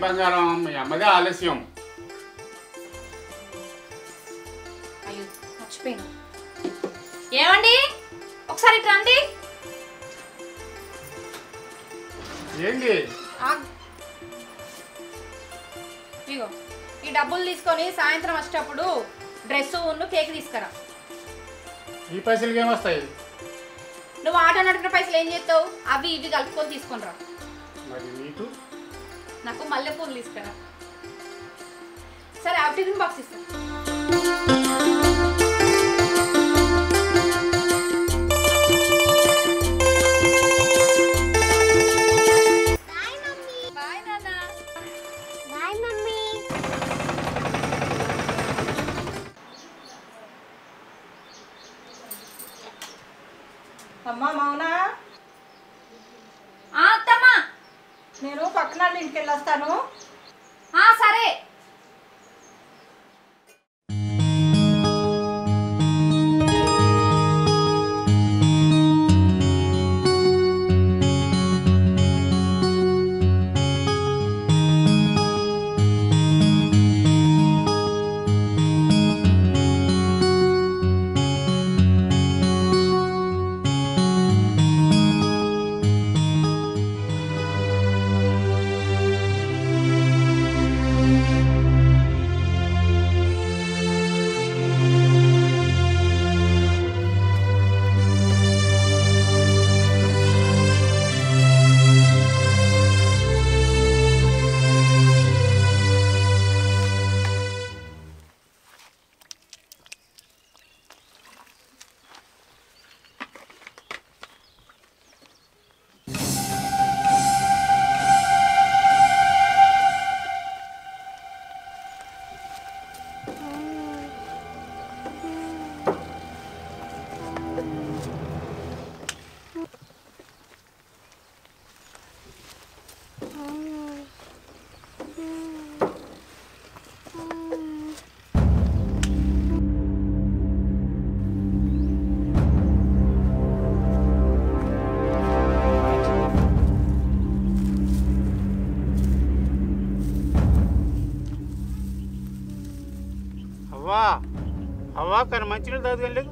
బంగారం మీ అమ్మదే ఆలస్యం. అయ్యో మర్చిపోయాను. ఏమండి ఒకసారి ఇట్లా రండి. ఏంటి? ఇగో ఈ డబ్బులు తీసుకొని సాయంత్రం వచ్చేటప్పుడు డ్రెస్ కేక్ తీసుకురా. ఈ పైసలకి ఏమొస్తాయి? నువ్వు ఆటో నడిపిన పైసలు ఏం చేస్తావు? అవి ఇవి కలుపుకొని తీసుకొని రా. మరి నీకు? నాకు మల్లెపూలు తీసుకురా. సరే ఆ టిఫిన్ బాక్స్ ఇస్తా. అమ్మా మౌనా, అత్తమ్మా నేను పక్కన ఇంటికి వెళ్ళొస్తాను. సరే. అవ్వా కానీ మంచినీళ్ళు తాగుతాం లేదు.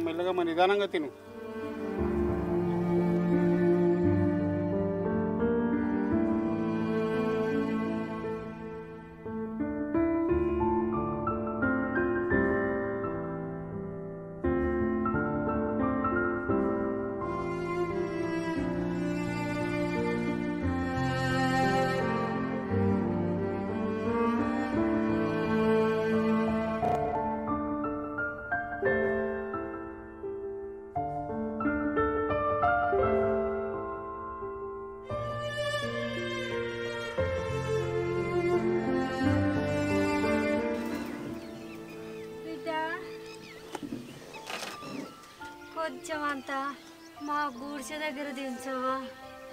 మెల్లగా నిదానంగా తిను. కొంచెం అంతా మా గుడిసె దగ్గర దించవా?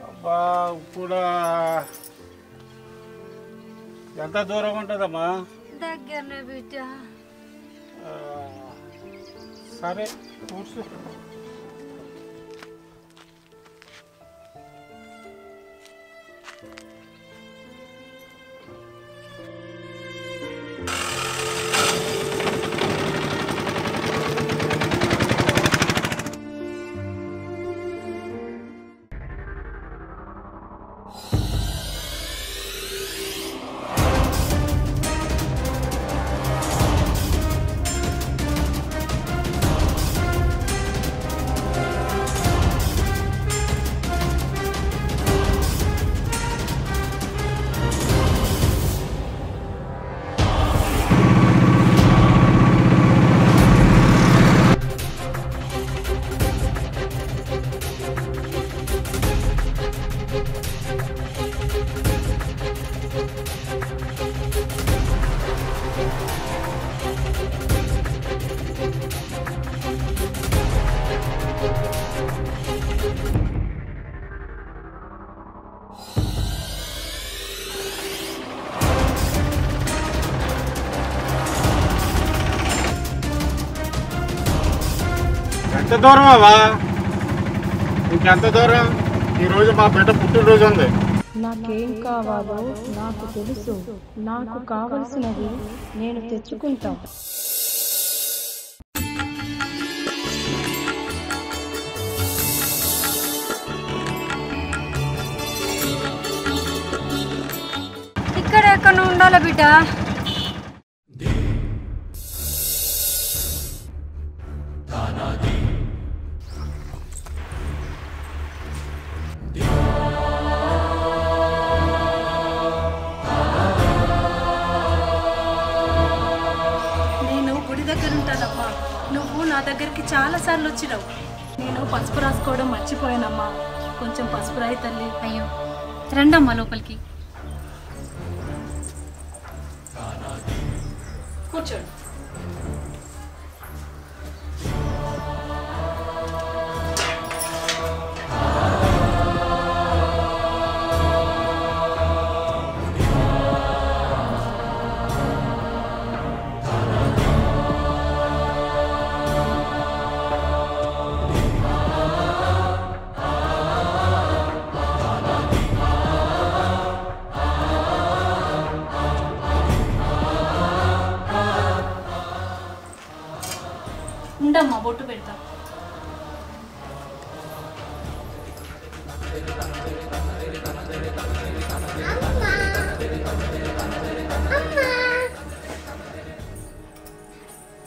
అబ్బా ఇప్పుడు ఎంత దూరం ఉంటుందమ్మా? దగ్గరనే బిడ్డ. సరే కూర్చో. ఎంత దూరం అవా? ఇంకెంత దూరం? ఈరోజు మా బిడ్డ పుట్టినరోజు ఉంది. నాకేం కావాలో నాకు తెలుసు. నాకు కావలసినవి నేను తెచ్చుకుంటా. ఇక్కడ ఎక్కడ ఉండాలి బిడ్డ? నేను గుడి దగ్గర ఉంటానమ్మా. నువ్వు నా దగ్గరికి చాలా సార్లు వచ్చినావు. నేను పసుపు రాసుకోవడం మర్చిపోయానమ్మా. కొంచెం పసుపు రాయి తల్లి. అయ్యో రండమ్మా లోపలికి కూర్చోండి. ఉండమ్మా బొట్టు పెడతా.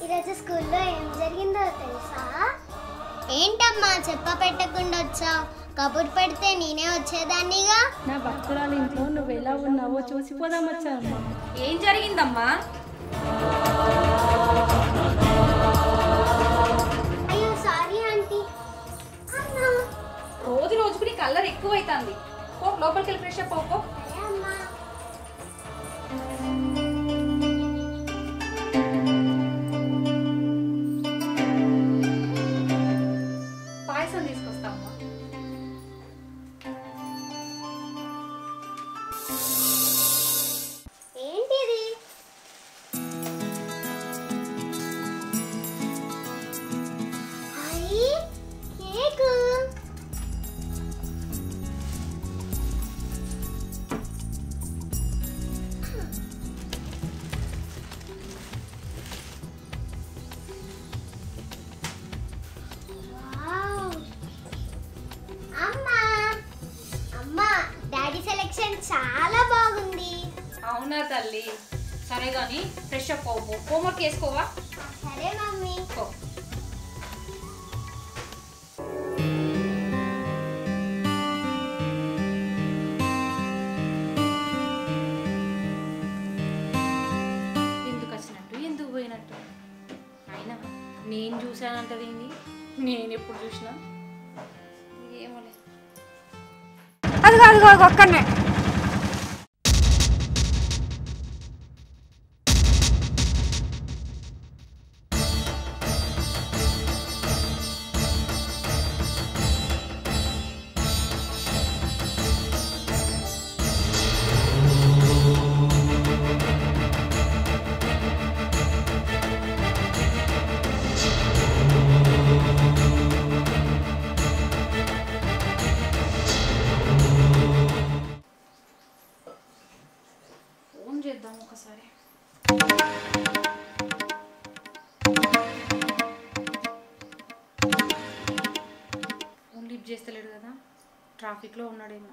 ఈరోజు స్కూల్లో ఏం జరిగిందో తెలుసా? ఏంటమ్మా చెప్ప పెట్టకుండా వచ్చావు? కబుర్ పెడితే నేనే వచ్చేదాన్నిగా. నా భక్తురాలు ఇంట్లో నువ్వు ఎలా ఉన్నావో చూసిపోదామచ్చానమ్మా. ఏం జరిగిందమ్మా? అయ్యో సారీ ఆంటీ. రోజు రోజుకు నీ కలర్ ఎక్కువైతుంది. పో లోపలికి వెళ్ళి ఫ్రెష్ అప్ అవ్వు. అమ్మా పాయసం తీసుకొస్తామమ్మా. ఏంటిది? అయ్యి కేకు. వావ్. అమ్మా అమ్మా డాడీ సెలెక్షన్ చాలా బాగుంది. అవునా తల్లి? సరే గాని ఫ్రెష్ అప్ అవ్వు. హోంవర్క్ చేసుకోవా? సరే మమ్మీ. పో. ఎందుకు వచ్చినట్టు ఎందుకు పోయినట్టు? అయినా నేను చూశానంటది ఏంది? నేను ఎప్పుడు చూసినా ఏమోలే. అదిగో ఒక్కనే. ఫోన్ చేద్దాం ఒకసారి. ఫోన్ లిఫ్ట్ చేస్తలేడు కదా, ట్రాఫిక్లో ఉన్నాడేమో.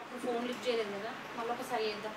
అప్పుడు ఫోన్ లిఫ్ట్ చేయలేదు కదా, మళ్ళీ ఒకసారి చేద్దాం.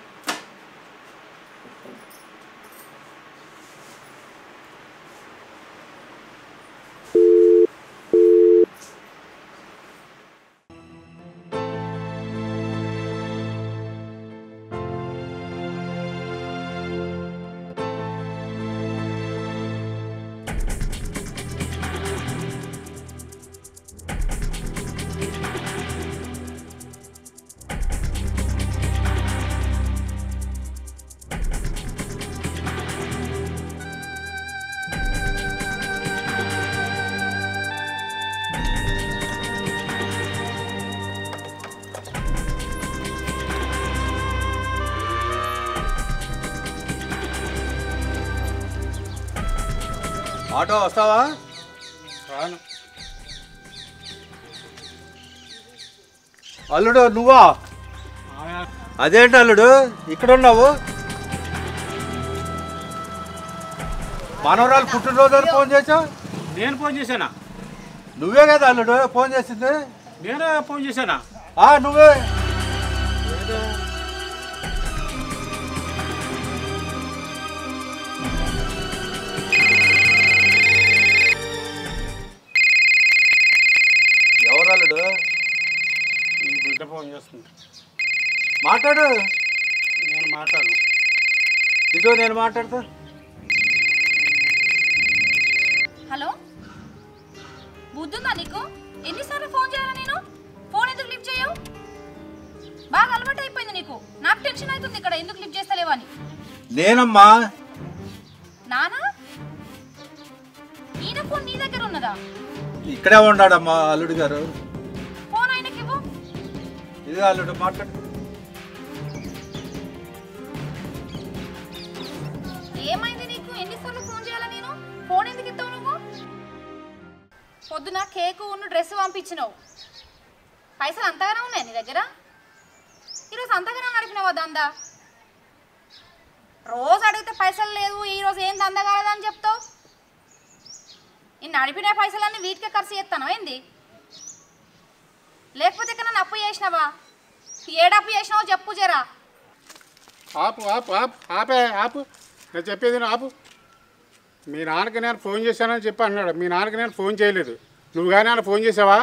ఆటో వస్తావా? రాను. అల్లుడు నువ్వా? అదేంటి అల్లుడు ఇక్కడ ఉన్నావు? మనవరాలు పుట్టినరోజు అని ఫోన్ చేసావు? నేను ఫోన్ చేశానా? నువ్వే కదా అల్లుడు ఫోన్ చేసింది? నేనే ఫోన్ చేశానా? నువ్వే. ఎవరు అల్లుడు? ఈ బిడ్డ ఫోన్ చేస్తుంది. మాట్లాడు. నేను మాట్లాడను. ఇదో నేను మాట్లాడతా. హలో, బుద్ధుందా నీకు? ఎన్నిసార్లు ఫోన్ చేయాలా నేను? ఫోన్ ఎందుకు లిఫ్ట్ చేయవు? బాగా అలవాటు అయిపోయింది నీకు. నాకు టెన్షన్ అవుతుంది ఇక్కడ, ఎందుకు లిఫ్ట్ చేస్తలేవని. నేనమ్మా. నానా, ఈయన ఫోన్ నీ దగ్గర ఉన్నదా? ఇక్కడే ఉన్నాడమ్మా అల్లుడు గారు. ఫోన్ ఆయనకి ఇవ్వు. ఇది అల్లుడు మాట్లాడు. ఏమైంది నీకు? ఎన్నిసార్లు ఫోన్ చేయాలా నేను? ఫోన్ ఎందుకు ఇస్తావు నువ్వు? పొద్దున కేకు ఉన్న డ్రెస్ పంపించినావు. పైసలు అంతగానే ఉన్నాయి నీ దగ్గర? ఈరోజు అంతగానే నడిపినావా దందా? రోజు అడిగితే పైసలు లేవు, ఈరోజు ఏం దందా కాలేదని చెప్తావు. ఈ నడిపిన పైసలన్నీ వీటికే ఖర్చు చేస్తాను ఏంది? లేకపోతే ఇక్కడ నన్ను అప్పు చేసినావా? ఏడప్పు చేసినావో చెప్పు జరా. ఆపు ఆపు ఆపు ఆపే ఆపు. నేను చెప్పేది ఆపు. మీ నాన్నకి నేను ఫోన్ చేశానని చెప్పి అన్నాడు. మీ నాన్నకి నేను ఫోన్ చేయలేదు. నువ్వు కానీ ఆయన ఫోన్ చేసావా?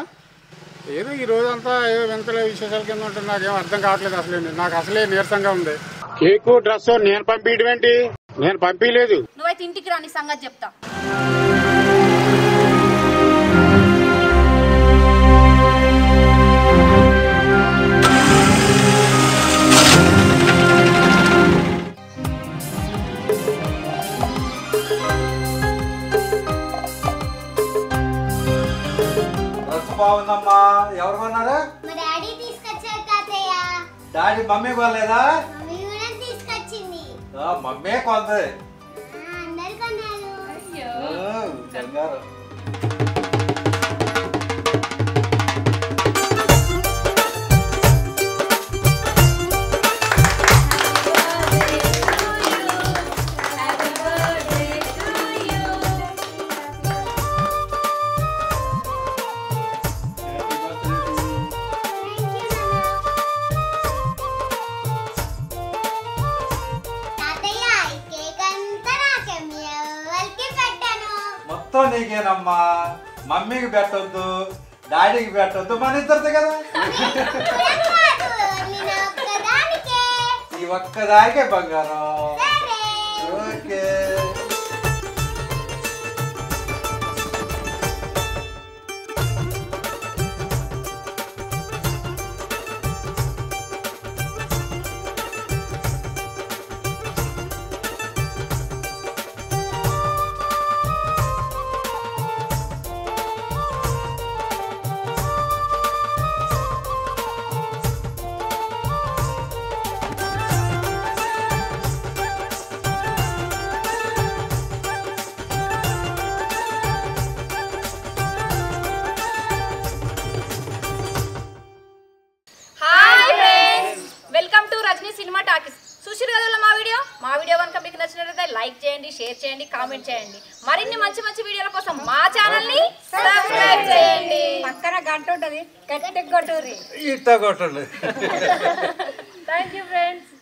ఏదో ఈ రోజంతా ఏదో వింతల విశేషాల కింద ఉంటుంది. నాకేం అర్థం కావట్లేదు అసలే. నాకు అసలే నీరసంగా ఉంది. కేకు డ్రెస్ నేను పంపించడం ఏంటి? నేను పంపించలేదు. నువ్వైతే ఇంటికి రాని సంగతి చెప్తా. బాగుందమ్మా. ఎవరు కొన్నారా? మా డాడీ తీసుకొచ్చారు తాతయ్య. Daddy mummy కొనలేదా? మమ్మీ కూడా తీసుకొచ్చింది. మమ్మీ కొంది. అందరు కొన్నారు. కంగారు. నీకేనమ్మా. మమ్మీకి పెట్టొద్దు, డాడీకి పెట్టొద్దు, మన ఇద్దరిది కదా. ఈ ఒక్కదానికే బంగారం. ఓకే. లైక్ చేయండి, షేర్ చేయండి, కామెంట్ చేయండి. మరిన్ని మంచి మంచి వీడియోల కోసం మా ఛానల్ ని సబ్స్క్రైబ్ చేయండి. పక్కన గంట ఉంటది, గట్టిగా కొట్టుర్రి. ఇట్ట కొట్టండి. Thank you friends.